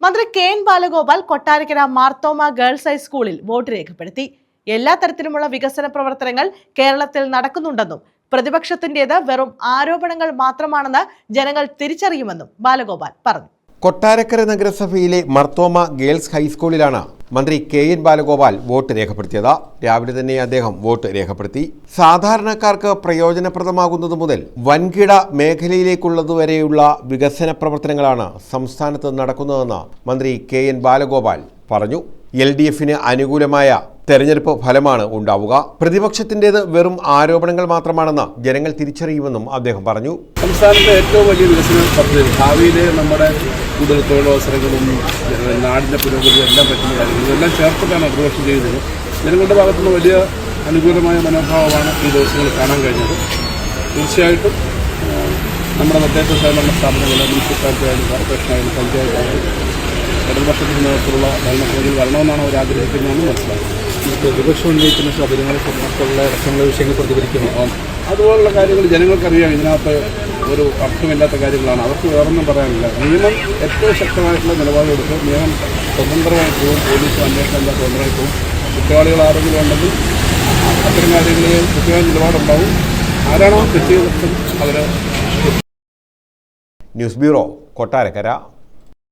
മന്ത്രി K N Balagopal Kottarakkara Marthoma girls ഹൈസ്കൂളിൽ vote രേഖപ്പെടുത്തി. എല്ലാ തരത്തിലുമുള്ള വികസന പ്രവർത്തനങ്ങൾ കേരളത്തിൽ നടക്കുന്നുണ്ടെന്നും പ്രതിപക്ഷത്തിന്റേത് വെറും ആരോപണങ്ങൾ മാത്രമാണെന്ന് ജനങ്ങൾ തിരിച്ചറിയുമെന്നും ബാലഗോപാൽ പറഞ്ഞു. കൊട്ടാരക്കര നഗരസഭയിലെ മാർത്തോമ ഗേൾസ് ഹൈസ്കൂളിലാണ് മന്ത്രി കെ എൻ ബാലഗോപാൽ വോട്ട് രേഖപ്പെടുത്തിയത്. രാവിലെ തന്നെ അദ്ദേഹം വോട്ട് രേഖപ്പെടുത്തി. സാധാരണക്കാർക്ക് പ്രയോജനപ്രദമാകുന്നത് മുതൽ വൻകിട മേഖലയിലേക്കുള്ളതുവരെയുള്ള വികസന പ്രവർത്തനങ്ങളാണ് സംസ്ഥാനത്ത് നടക്കുന്നതെന്ന് മന്ത്രി കെ എൻ ബാലഗോപാൽ പറഞ്ഞു. LDFന് അനുകൂലമായ തെരഞ്ഞെടുപ്പ് ഫലമാണ് ഉണ്ടാവുക. പ്രതിപക്ഷത്തിൻ്റേത് വെറും ആരോപണങ്ങൾ മാത്രമാണെന്ന് ജനങ്ങൾ തിരിച്ചറിയുമെന്നും അദ്ദേഹം പറഞ്ഞു. സംസ്ഥാനത്തെ ഏറ്റവും വലിയ വികസന പദ്ധതി, ഭാവിയിലെ നമ്മുടെ കൂടുതൽ തൊഴിലവസരങ്ങളും നാടിൻ്റെ പുരോഗതിയും എല്ലാം പറ്റുന്ന കാര്യങ്ങളും ഇതെല്ലാം ചേർത്തിട്ടാണ് പ്രതിപക്ഷം ചെയ്യുന്നത്. ജനങ്ങളുടെ ഭാഗത്തുനിന്ന് വലിയ അനുകൂലമായ മനോഭാവമാണ് ഈ ദിവസങ്ങളിൽ കാണാൻ കഴിഞ്ഞത്. തീർച്ചയായിട്ടും നമ്മുടെ തദ്ദേശ സ്വയംഭരണ സ്ഥാപനങ്ങൾ, മുനിസിപ്പാലിറ്റിയായാലും കോർപ്പറേഷനായാലും പഞ്ചായത്തായാലും ഇടതുപക്ഷത്തിന് നേതൃത്വത്തിലുള്ള ഭരണസമിതിയിൽ വരണമെന്നാണ് അവർ ആഗ്രഹിക്കുന്നതെന്ന് മനസ്സിലാക്കുന്നത്. പ്രതിപക്ഷം ഉന്നയിക്കുന്ന ശബരിമല സ്വർണ്ണത്തുള്ള അടക്കമുള്ള വിഷയങ്ങൾ പ്രതികരിക്കുന്നു. അതുപോലുള്ള കാര്യങ്ങൾ ജനങ്ങൾക്കറിയാം. ഇതിനകത്ത് ഒരു അർത്ഥമില്ലാത്ത കാര്യങ്ങളാണ്. അവർക്ക് വേറൊന്നും പറയാനില്ല. നിയമം ഏറ്റവും ശക്തമായിട്ടുള്ള നിലപാടെടുത്ത് നിയമം സ്വതന്ത്രമായി പോകും. പോലീസും അന്വേഷണം എല്ലാം സ്വതന്ത്രമായി പോകും. കുറ്റവാളികൾ ആരെങ്കിലും ഉണ്ടെങ്കിൽ അത്തരം കാര്യങ്ങളിൽ കൃത്യമായ നിലപാടുണ്ടാവും. ആരാണോ തെറ്റ് ചെയ്തിട്ടും അവർ. News bureau, Kottarakkara.